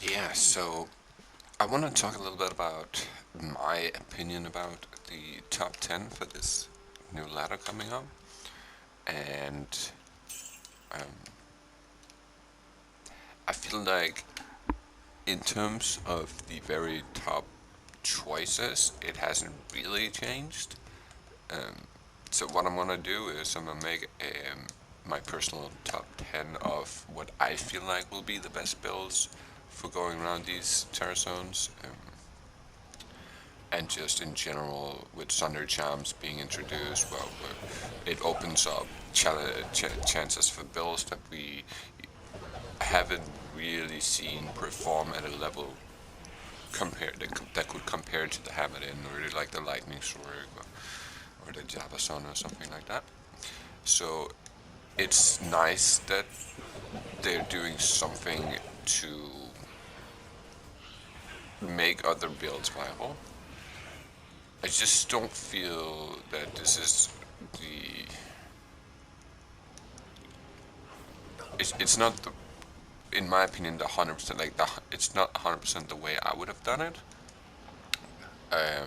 Yeah, so I want to talk a little bit about my opinion about the top 10 for this new ladder coming up. And um, I feel like, in terms of the very top choices, it hasn't really changed. Um, so, what I'm going to do is I'm going to make my personal top 10 of what I feel like will be the best builds for going around these terror zones. And just in general, with Thunder Charms being introduced, well, it opens up chances for builds that we haven't really seen perform at a level that could compare to the Hamadin or like the Lightning Sword or the Javazon or something like that. So it's nice that they're doing something to make other builds viable. I just don't feel that this is the it's not the, in my opinion, the 100% it's not 100% the way I would have done it. I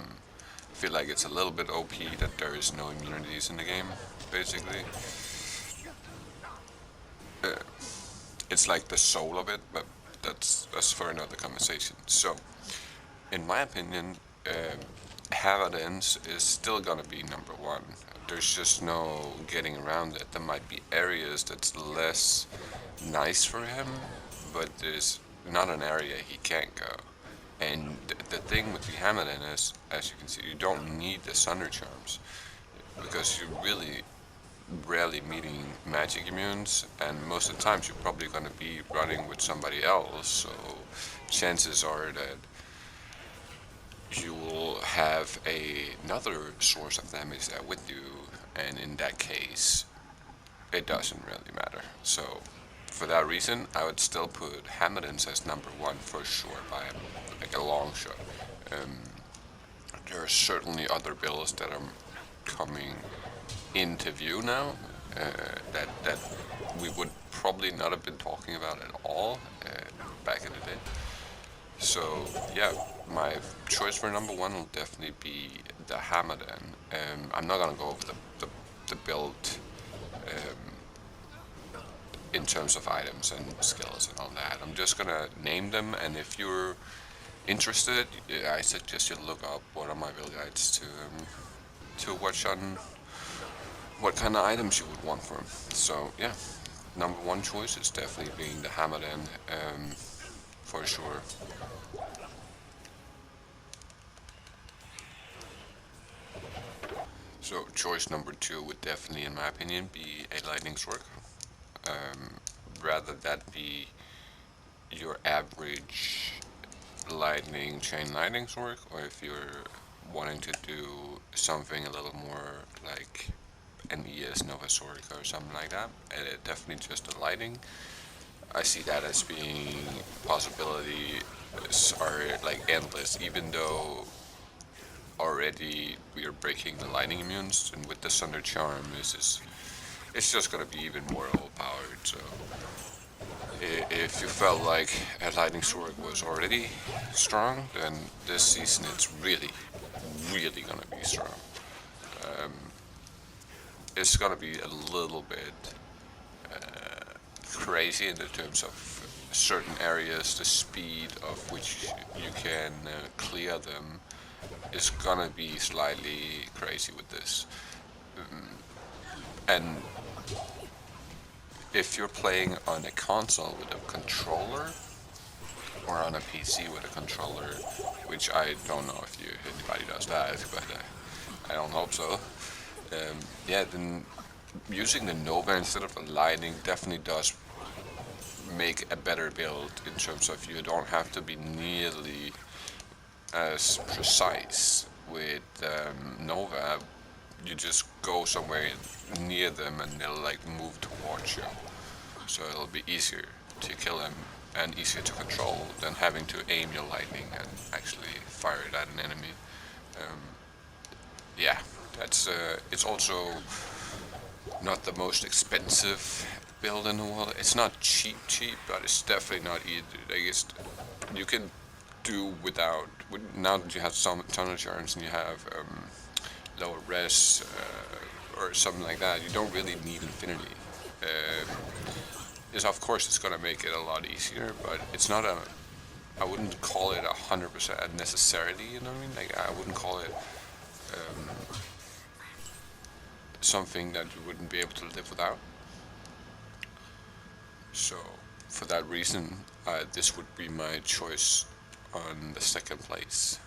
feel like it's a little bit OP that there is no immunities in the game. Basically, uh, it's like the soul of it, but that's for another conversation. So, in my opinion, Paladins is still gonna be number one. There's just no getting around it. There might be areas that's less nice for him, but there's not an area he can't go. And the thing with the Hamadin is, as you can see, you don't need the Thunder Charms because you're really rarely meeting magic immunes, and most of the times you're probably going to be running with somebody else. So chances are that you will have another source of damage there with you, and in that case, it doesn't really matter. So for that reason, I would still put Hamadins as number one for sure by like a long shot. Um, there are certainly other builds that are coming into view now that we would probably not have been talking about at all back in the day. So yeah, my choice for number one will definitely be the Hamadan. I'm not gonna go over the build in terms of items and skills and all that. I'm just gonna name them, and if you're interested, I suggest you look up one of my build guides to watch on what kind of items you would want for them. So yeah, number one choice is definitely being the Hamadan, for sure. So choice number two would definitely, in my opinion, be a lightning sword. Um, Rather that be your average lightning chain lightning sword, or if you're wanting to do something a little more like an ES Nova Sword or something like that, and it definitely just a lightning. I see that as being possibilities are like endless, even though already we are breaking the lightning immunes, and with the Thunder Charm, it's just gonna be even more overpowered. So if you felt like a lightning sword was already strong, then this season it's really gonna be strong. It's gonna be a little bit crazy in the terms of certain areas, the speed of which you can clear them is gonna be slightly crazy with this. And if you're playing on a console with a controller or on a PC with a controller, which I don't know if anybody does that, but I don't hope so. Yeah, then using the Nova instead of the Lightning definitely does make a better build in terms of you don't have to be nearly as precise with Nova. You just go somewhere near them and they'll like move towards you, so it'll be easier to kill them and easier to control than having to aim your lightning and actually fire it at an enemy. Um, yeah, that's it's also not the most expensive build in the world. It's not cheap, but it's definitely not either. Like you can do without. Now that you have some ton of charms and you have lower res or something like that, you don't really need infinity. Is of course it's gonna make it a lot easier, but it's not a. I wouldn't call it 100% necessarily. You know what I mean? Like I wouldn't call it something that you wouldn't be able to live without. So for that reason, this would be my choice on the second place.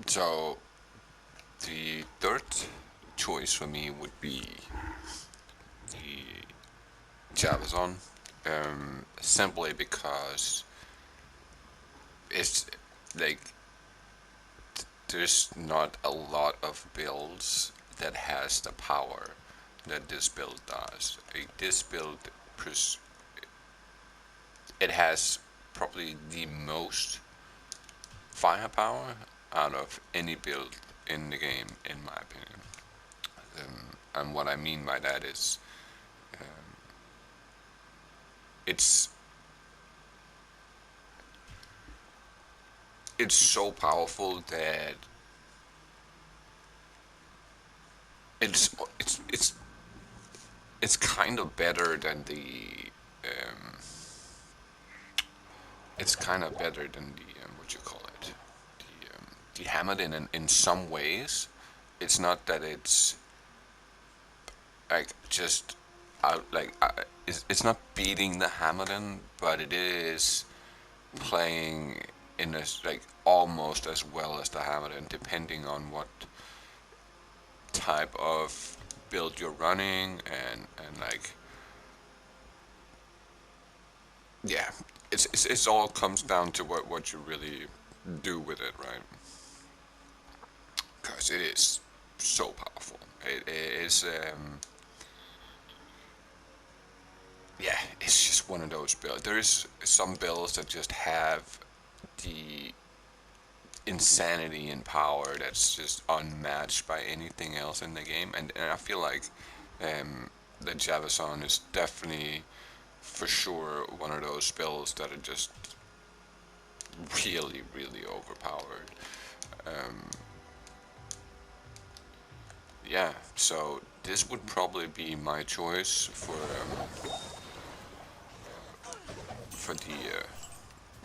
So the third choice for me would be the Javazon, simply because it's like there's not a lot of builds that has the power that this build does. This build, it has probably the most firepower out of any build in the game, in my opinion. And what I mean by that is, it's it's so powerful that it's it's it's it's kind of better than the it's kind of better than the what you call it, the hammered in some ways. It's not that it's like just out like it's not beating the Hamilton, but it is playing in a like almost as well as the Hamilton, depending on what type of build you're running and like yeah, it's all comes down to what you really do with it, right? Because it is so powerful. It is yeah, it's just one of those builds. There's some builds that just have the insanity and power that's just unmatched by anything else in the game, and I feel like the Javazon is definitely for sure one of those builds that are just really, really overpowered. Um, yeah, so this would probably be my choice for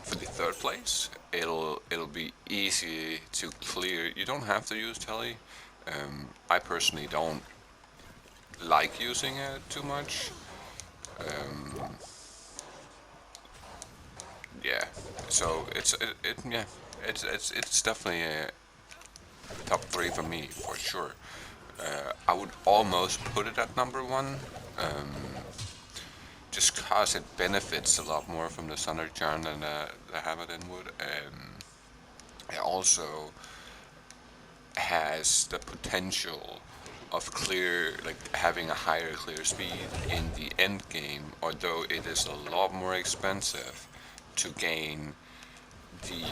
the third place. It'll be easy to clear. You don't have to use tele. I personally don't like using it too much. Um, yeah, so yeah, it's definitely a top three for me for sure. I would almost put it at number one, just cause it benefits a lot more from the Thunder Charm than the Hamilton would. It also has the potential of clear, like having a higher clear speed in the end game, although it is a lot more expensive to gain the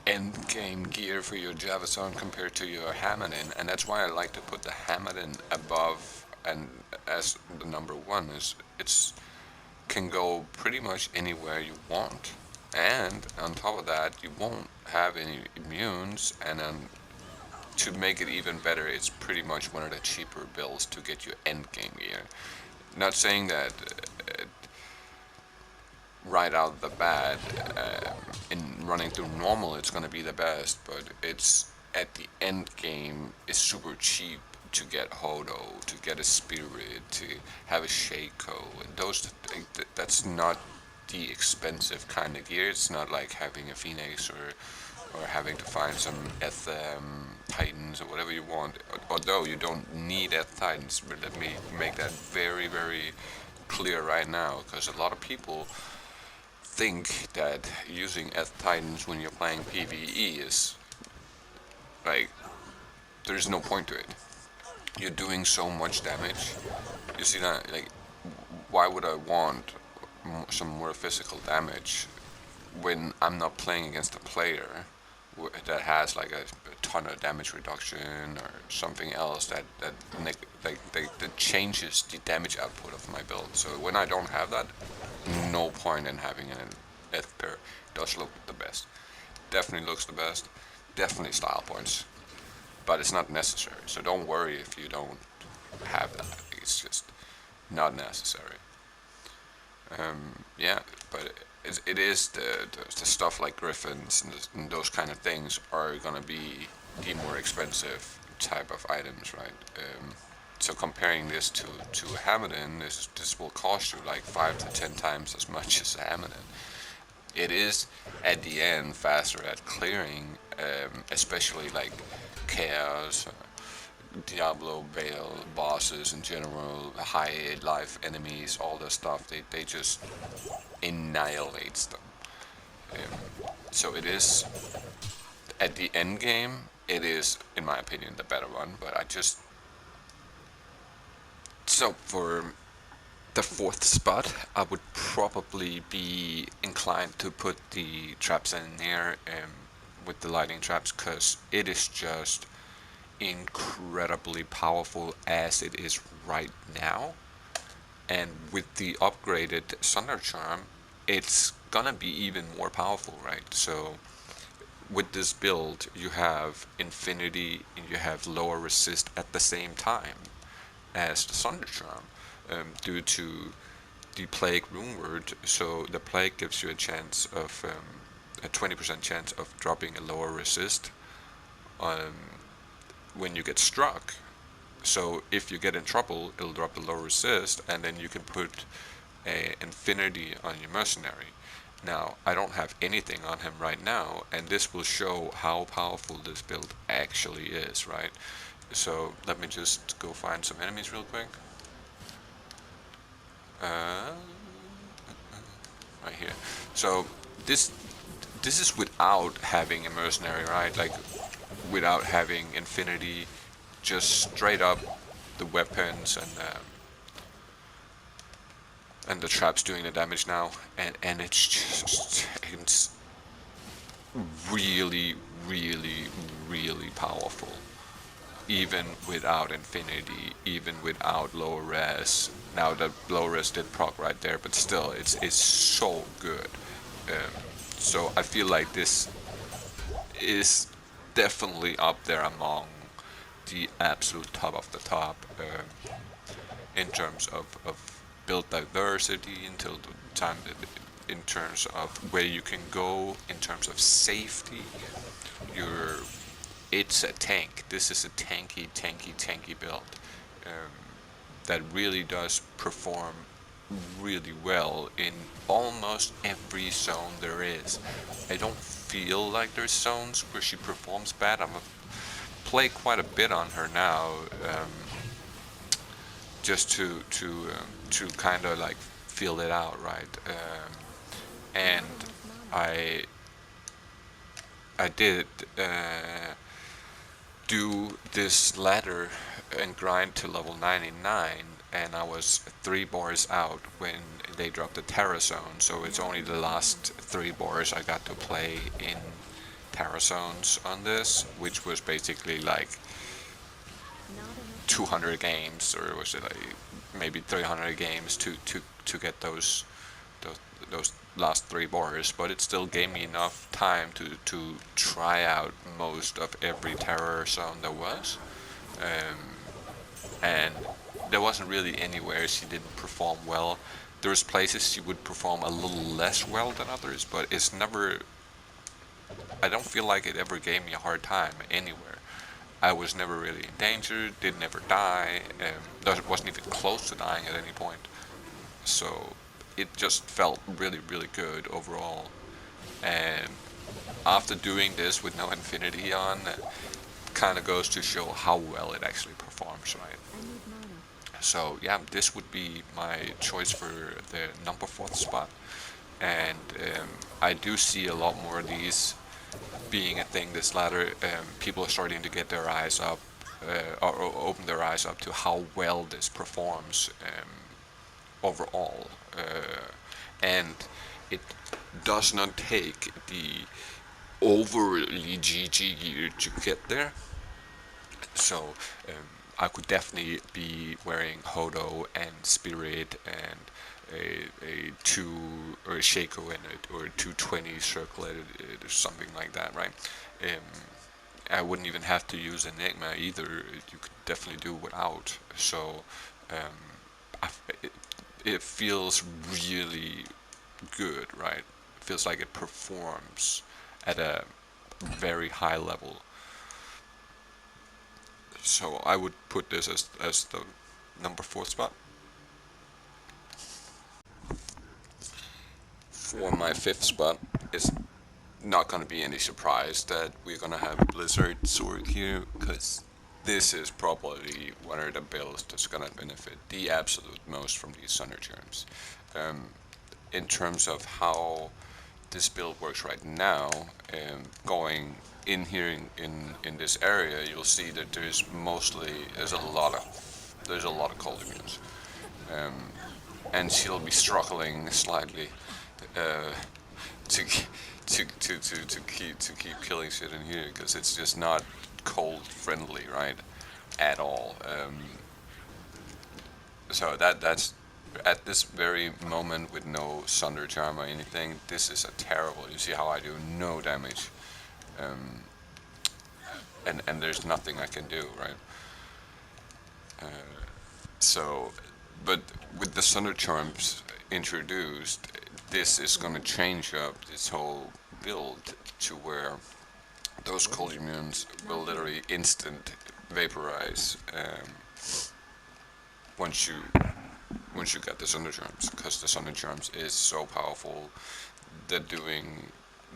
end game gear for your Javazon compared to your Hamilton, and that's why I like to put the Hamilton above and as the number one is it's can go pretty much anywhere you want, and on top of that you won't have any immunes, and to make it even better, it's pretty much one of the cheaper builds to get your end game gear. Not saying that right out of the bat, in running through normal, it's going to be the best, but it's at the end game, it's super cheap to get Hodo, to get a Spirit, to have a Shaco. Those, that's not the expensive kind of gear. It's not like having a Phoenix or having to find some Eth Titans or whatever you want. Although you don't need Eth Titans, but let me make that very, very clear right now, because a lot of people think that using Eth Titans when you're playing PvE is like there's no point to it. You're doing so much damage. You see that? Like, why would I want some more physical damage when I'm not playing against a player that has like a ton of damage reduction or something else that changes the damage output of my build. So when I don't have that, no point in having an Eth pair. does look the best. Definitely looks the best. Definitely style points. But it's not necessary. So don't worry if you don't have that. It's just not necessary. Yeah, but it is the stuff like griffins and those kind of things are gonna be the more expensive type of items, right? So comparing this to a Hamilton, this will cost you like 5 to 10 times as much as a Hamilton. It is at the end faster at clearing, especially like chaos, Diablo, Bale, bosses in general, high life enemies, all that stuff. They just annihilates them. So it is at the end game. It is, in my opinion, the better one. But I just so for the fourth spot, I would probably be inclined to put the traps in there with the lightning traps because it is just incredibly powerful as it is right now. And with the upgraded Thunder Charm, it's gonna be even more powerful, right? So with this build, you have Infinity and you have lower resist at the same time as the Thunder Charm, due to the Plague Rune Word. So the Plague gives you a chance of a 20% chance of dropping a lower resist when you get struck. So if you get in trouble, it'll drop the low resist, and then you can put a Infinity on your mercenary. Now, I don't have anything on him right now, and this will show how powerful this build actually is, right? So let me just go find some enemies real quick. Right here. So this is without having a mercenary, right? Like without having Infinity, just straight up the weapons and the traps doing the damage now, and it's just it's really really powerful, even without Infinity, even without low res. Now the low res did proc right there, but still it's so good. So I feel like this is definitely up there among the absolute top of the top, in terms of build diversity, until the time that in terms of where you can go, in terms of safety. You're It's a tank. This is a tanky build, um, that really does perform really well in almost every zone there is. I don't feel like there's zones where she performs bad. I'm gonna play quite a bit on her now, just to kind of like feel it out, right? And I I did do this ladder and grind to level 99, and I was 3 bars out when they dropped the Terra Zone, so it's only the last 3 bars I got to play in Terra Zones on this, which was basically like 200 games, or was it like maybe 300 games to get those last 3 bars, but it still gave me enough time to try out most of every terror zone there was, and there wasn't really anywhere she didn't perform well. There's places she would perform a little less well than others, but it's never. I don't feel like it ever gave me a hard time anywhere. I was never really in danger, did never die, wasn't even close to dying at any point. So it just felt really, really good overall. And after doing this with no Infinity on, kind of goes to show how well it actually performs, right? So yeah, this would be my choice for the number 4th spot. And I do see a lot more of these being a thing this ladder. People are starting to get their eyes up, or open their eyes up to how well this performs overall, and it does not take the overly GG gear to get there. So I could definitely be wearing Hodo and Spirit and a 2 or a Shaco in it, or a 220 circlet or something like that, right? I wouldn't even have to use Enigma either. You could definitely do without. So it, it feels really good, right? It feels like it performs at a very high level. So I would put this as the number 4 spot. For my 5th spot, it's not going to be any surprise that we're going to have Blizzard Sword here, because this is probably one of the builds that's going to benefit the absolute most from these Thunder Germs. In terms of how this build works right now, going in here in this area, you'll see that there's a lot of cold immunes, and she'll be struggling slightly uh, to keep killing shit in here, because it's just not cold friendly, right, at all. So that's at this very moment, with no Sunder Charm or anything, this is a terrible. You see how I do no damage, and there's nothing I can do, right? So, but with the Sunder Charms introduced, this is going to change up this whole build to where those cold immunes will literally instant vaporize, once you get the Sunder Charms, because the Sunder Charms is so powerful that doing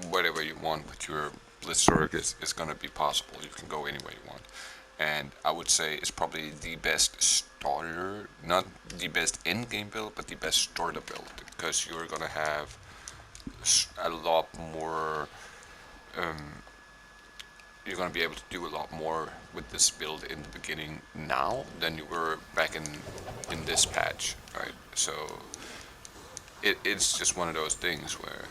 whatever you want with your Blitzorg is going to be possible. You can go any way you want. And I would say it's probably the best starter, not the best in-game build, but the best starter build, because you're going to have a lot more, you're going to be able to do a lot more with this build in the beginning now than you were back in this patch, right? So it's just one of those things where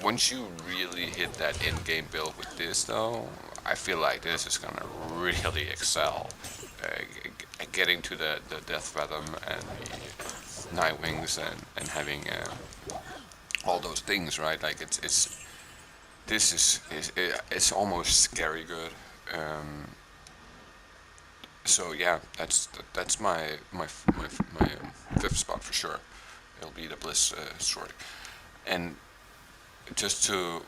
once you really hit that in-game build with this, though, I feel like this is gonna really excel. Getting to the Death Fathom and the Night Wings, and having all those things, right? Like it's almost scary good. So yeah, that's my 5th spot for sure. It'll be the Bliss Sword. And just to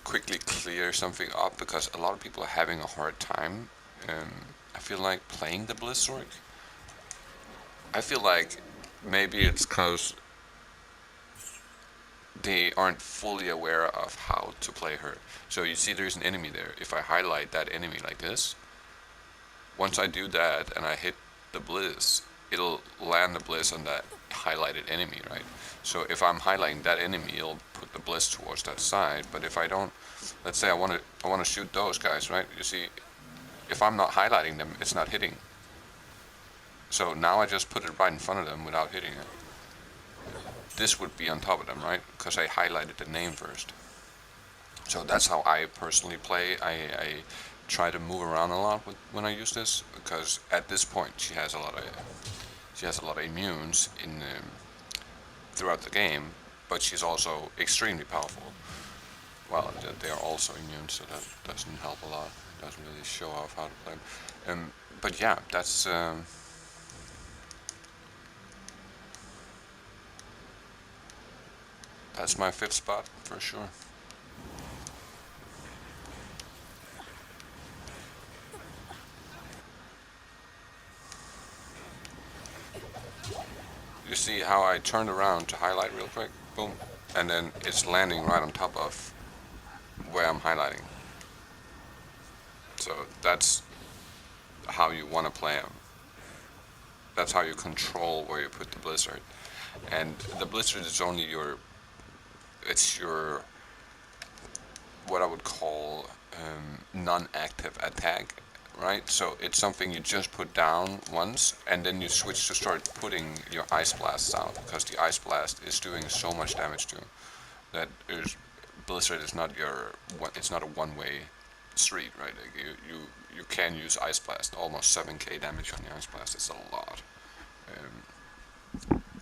quickly clear something up, because a lot of people are having a hard time, I feel like playing the Bliss Sword. I feel like maybe it's because they aren't fully aware of how to play her. So you see there's an enemy there. If I highlight that enemy like this, once I do that and I hit the Bliss, it'll land the Bliss on that highlighted enemy, right? So if I'm highlighting that enemy, it'll put the Bliss towards that side. But if I don't, let's say I want to shoot those guys, right? You see, if I'm not highlighting them, it's not hitting. So now I just put it right in front of them without hitting it. This would be on top of them, right? Because I highlighted the name first. So that's how I personally play. I try to move around a lot when I use this, because at this point she has a lot of immunes in throughout the game, but she's also extremely powerful. Well, they are also immune, so that doesn't help a lot. It doesn't really show off how to play them. But yeah, that's my 5th spot for sure. You see how I turned around to highlight real quick? Boom. And then it's landing right on top of where I'm highlighting. So that's how you want to play them. That's how you control where you put the Blizzard. And the Blizzard is only it's your, what I would call, non-active attack, right? So it's something you just put down once, and then you switch to start putting your Ice Blasts out, because the Ice Blast is doing so much damage to that. Blizzard is not it's not a one-way street, right? Like you can use Ice Blast, almost 7k damage on the Ice Blast. It's a lot.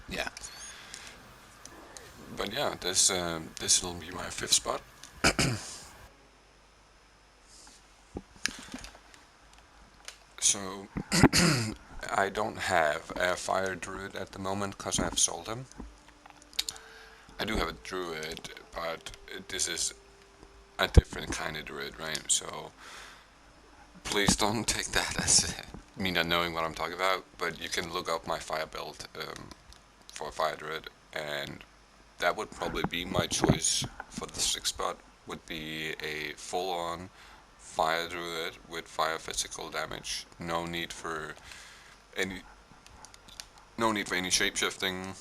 Yeah, but yeah, this will be my fifth spot. So I don't have a fire druid at the moment because I've sold him. I do have a druid, but this is a different kind of druid, right? So please don't take that as me not knowing what I'm talking about. But you can look up my fire build for fire druid, and that would probably be my choice for the sixth spot. Would be a full-on fire druid with fire physical damage. Any no need for any shape shifting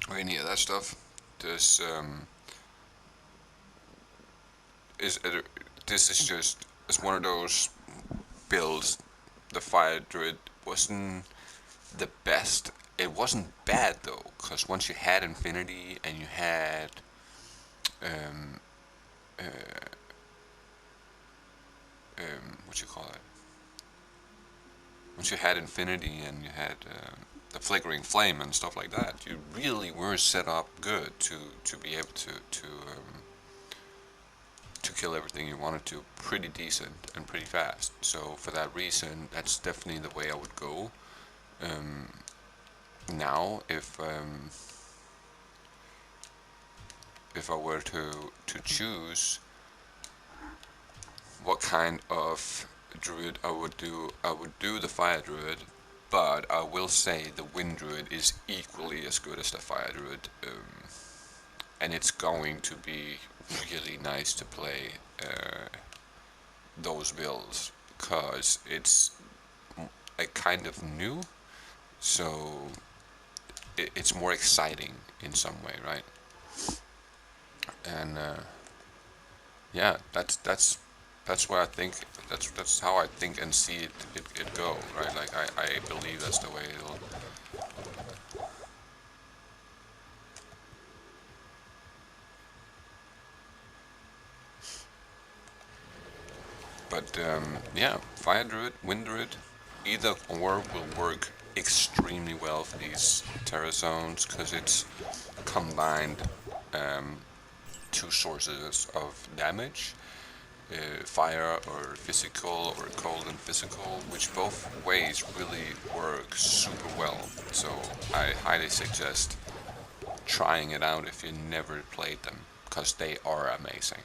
or any of that stuff. This is a, this is just it's one of those builds. The fire druid wasn't the best. It wasn't bad though, because once you had infinity and you had um, uh, what you call it? Once you had infinity and you had the flickering flame and stuff like that, you really were set up good to be able to kill everything you wanted to pretty decent and pretty fast. So for that reason, that's definitely the way I would go. Um, Now, if I were to choose what kind of druid I would do the fire druid, but I will say the wind druid is equally as good as the fire druid, and it's going to be really nice to play those builds because it's a kind of new, so it's more exciting in some way, right? And yeah, that's what I think. That's how I think and see it go, right? Like I believe that's the way it'll. But yeah, fire druid, wind druid, either or will work extremely well for these terror zones because it's combined um, two sources of damage, fire or physical or cold and physical, which both ways really work super well. So I highly suggest trying it out if you never played them because they are amazing.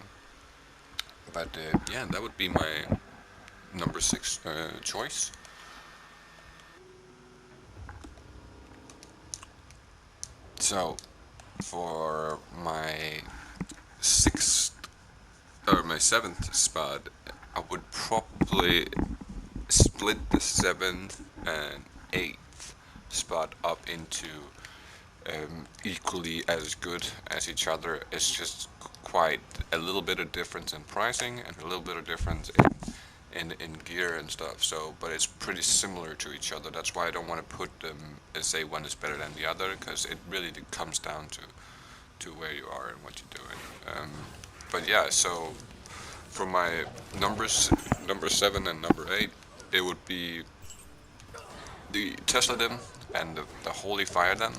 But yeah, that would be my number six choice. So for my sixth or my seventh spot, I would probably split the seventh and eighth spot up into equally as good as each other. It's just quite a little bit of difference in pricing and a little bit of difference in gear and stuff. So, but it's pretty similar to each other. That's why I don't want to put them and say one is better than the other because it really comes down to where you are and what you're doing. But yeah, so for my numbers, number seven and number eight, it would be the Tesla dim and the Holy Fire dim,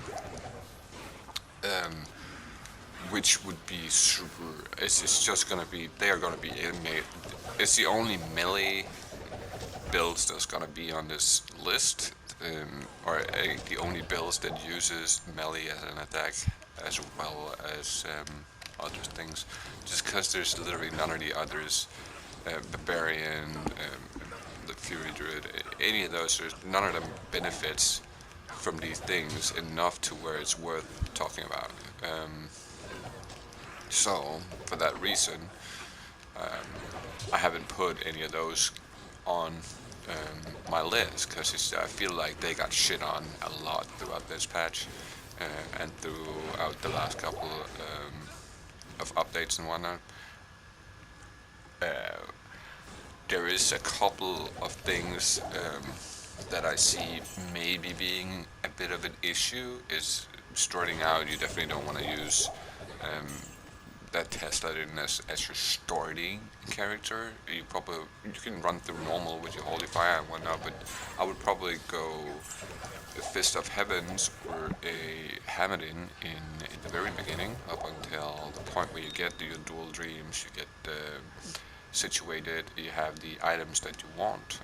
um, which would be super. It's just gonna be. They are gonna be inmate. It's the only melee builds that's gonna be on this list, or the only builds that uses melee as an attack as well as other things. Just because there's literally none of the others, barbarian, the fury druid, any of those. There's none of them benefits from these things enough to where it's worth talking about. So for that reason, I haven't put any of those on my list because I feel like they got shit on a lot throughout this patch and throughout the last couple of updates and whatnot. Uh, there is a couple of things that I see maybe being a bit of an issue. Is starting out, you definitely don't want to use um, that Tesla didn't as your starting character. You can run through normal with your Holy Fire and whatnot, but I would probably go a Fist of Heavens or a Paladin in the very beginning, up until the point where you get your dual dreams, you get situated, you have the items that you want,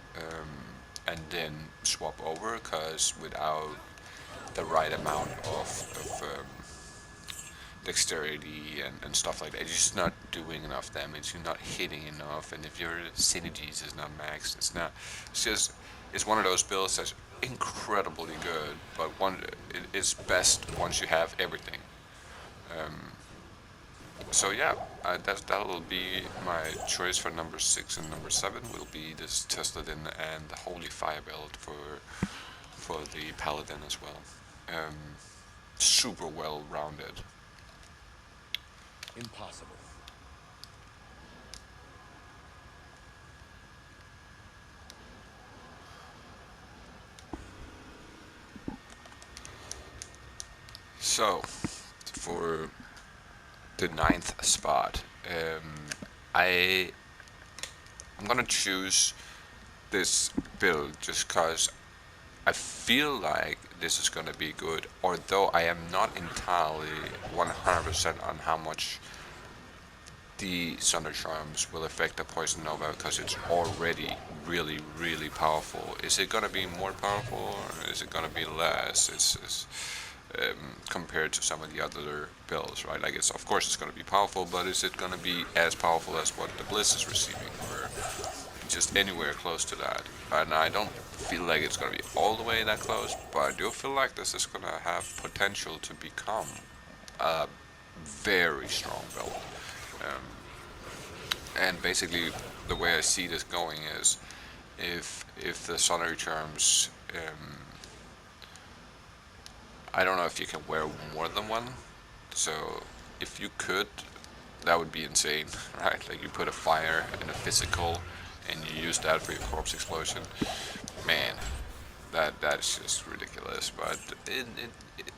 and then swap over, because without the right amount of dexterity and stuff like that, you're just not doing enough damage, you're not hitting enough, and if your synergies is not maxed, it's one of those builds that's incredibly good, but it is best once you have everything. So yeah, that will be my choice for number 6, and number 7 will be this Tesladin and the Holy Fire build for the Paladin as well. Super well rounded. Impossible. So, for the 9th spot, I'm gonna choose this build just cause I feel like this is gonna be good, although I am not entirely 100% on how much the Thunder Charms will affect the Poison Nova, because it's already really, really powerful. Is it gonna be more powerful, or is it gonna be less? It's compared to some of the other builds, right? Like, of course it's going to be powerful, but is it going to be as powerful as what the Bliss is receiving, or just anywhere close to that? And I don't feel like it's going to be all the way that close, but I do feel like this is going to have potential to become a very strong build. And basically, the way I see this going is, if the Sonary Charms, I don't know if you can wear more than one, so if you could, that would be insane, right? Like, you put a fire and a physical, and you use that for your corpse explosion. Man, that's just ridiculous. But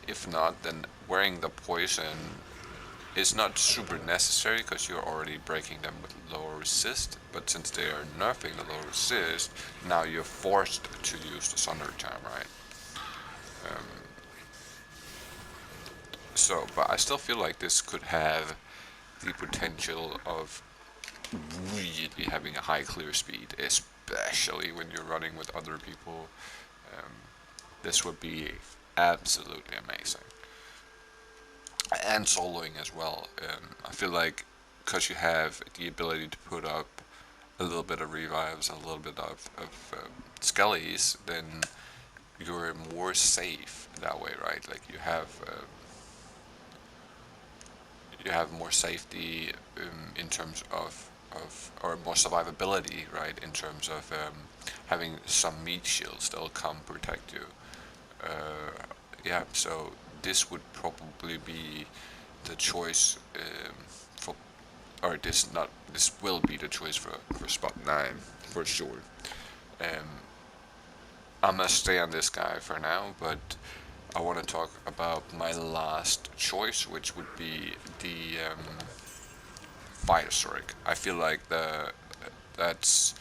if not, then wearing the poison is not super necessary, because you're already breaking them with lower resist. But since they are nerfing the lower resist, now you're forced to use the Thunder Charm, right? So, but I still feel like this could have the potential of really having a high clear speed, especially when you're running with other people. This would be absolutely amazing. And soloing as well. I feel like, because you have the ability to put up a little bit of revives and a little bit of skellies, then you're more safe that way, right? Like, you have more safety in terms of or more survivability, right? In terms of having some meat shields that'll come protect you. Yeah, so this would probably be the choice for, or this will be the choice for spot 9 for sure. I'm gonna stay on this guy for now, but I want to talk about my last choice, which would be the Fire Strike. I feel like that's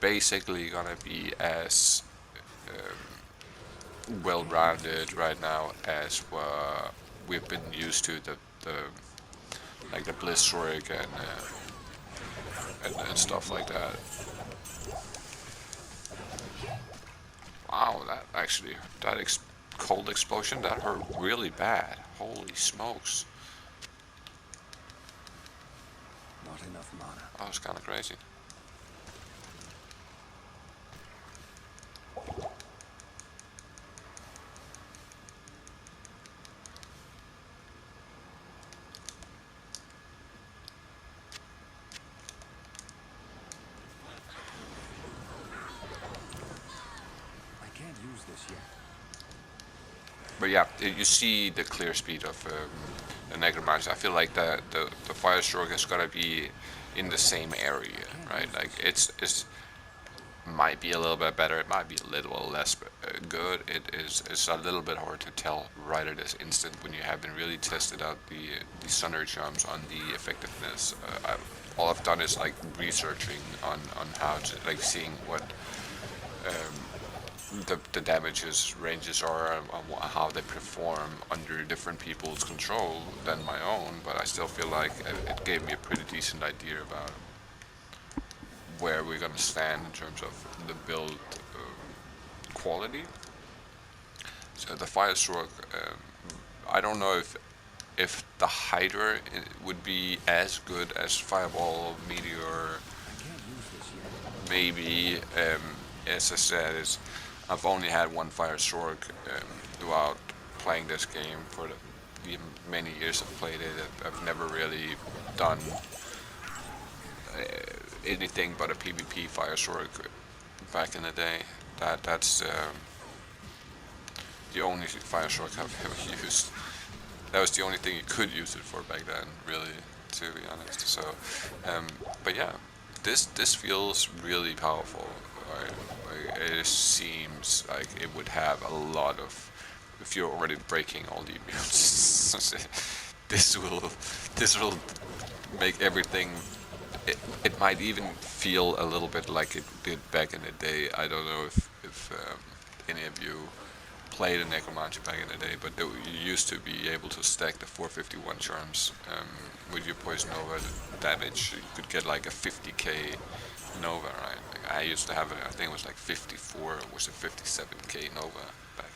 basically gonna be as well-rounded right now as we've been used to, the like the Bliss Strike and stuff like that. Wow, that cold explosion, that hurt really bad. Holy smokes. Not enough mana. That was kind of crazy. I can't use this yet. But yeah, you see the clear speed of the Necromancer. I feel like the Fire Stroke is gonna be in the same area, right? Like, it's might be a little bit better, it might be a little less good. It's a little bit hard to tell right at this instant when you haven't really tested out the Sunder charms on the effectiveness. All I've done is like researching on how to, like, seeing what the damages ranges are and how they perform under different people's control than my own, but I still feel like it gave me a pretty decent idea about where we're gonna stand in terms of the build quality. So the Firestroke, I don't know if the Hydra would be as good as Fireball, Meteor, I can't use this yet. maybe. As I said, I've only had one Firestroke throughout playing this game for the many years I've played it. I've never really done anything but a PvP Firestroke back in the day. That's the only Firestroke I've ever used. That was the only thing you could use it for back then, really, to be honest. So, but yeah, this feels really powerful. Right? Like, it seems like it would have a lot of. If you're already breaking all the immunes, this will make everything. It might even feel a little bit like it did back in the day. I don't know if any of you played a Necromancer back in the day, but you used to be able to stack the 451 charms with your Poison Nova damage. You could get like a 50k Nova, right? Like I used to have it, I think it was like 54 or was it 57k Nova back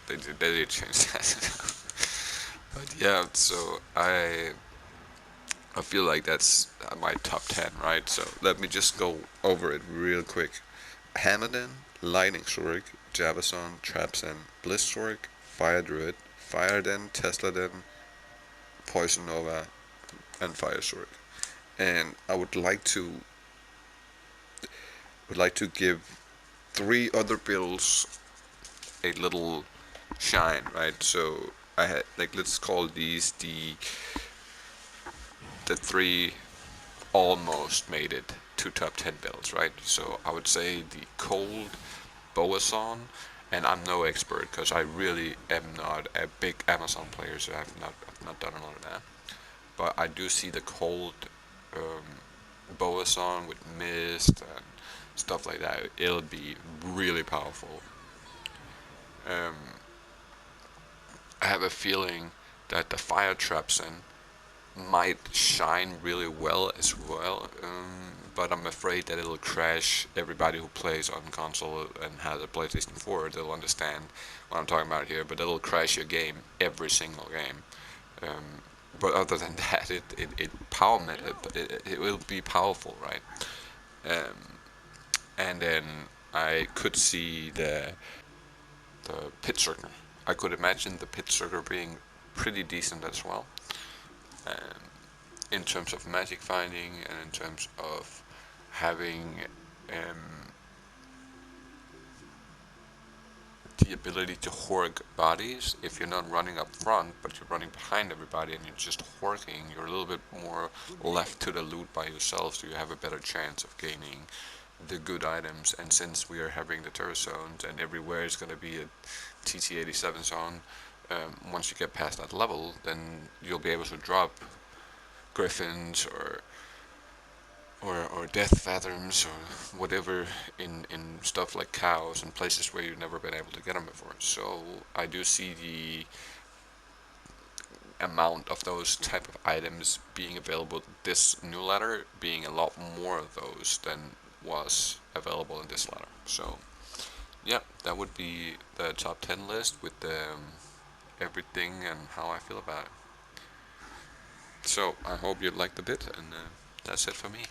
in the day. They did change that. But yeah, so I feel like that's my top 10, right? So let me just go over it real quick. Hammerden, Lightning Sword, Javazon, Trapsen, Bliss Sword, Fire Druid, Fire Den, Tesla Den, Poison Nova, and Fire Sword. And I would like to give 3 other builds a little shine, right? So I had, like, let's call these the 3 almost made it to top 10 builds, right? So I would say the Cold Boazon, and I'm no expert because I really am not a big Amazon player, so I've not done a lot of that. But I do see the Cold Boazon with Mist and stuff like that. It'll be really powerful. Um, I have a feeling that the Fire Trapsen might shine really well as well, but I'm afraid that it'll crash everybody who plays on console and has a PlayStation 4. They'll understand what I'm talking about here, but it'll crash your game every single game. But other than that, it power meta, it will be powerful, right? And then I could see the Pit Circle. I could imagine the Pit Circle being pretty decent as well. Um, in terms of magic finding and in terms of having the ability to hoard bodies. If you're not running up front, but you're running behind everybody and you're just hoarding, you're a little bit more left to the loot by yourself, so you have a better chance of gaining the good items. And since we are having the terror zones and everywhere is going to be a TT-87 zone, once you get past that level, then you'll be able to drop griffins or death fathoms or whatever in stuff like cows and places where you've never been able to get them before. So I do see the amount of those type of items being available this new ladder being a lot more of those than was available in this ladder. So yeah, that would be the top 10 list with everything and how I feel about it. So I hope you liked the bit, and that's it for me.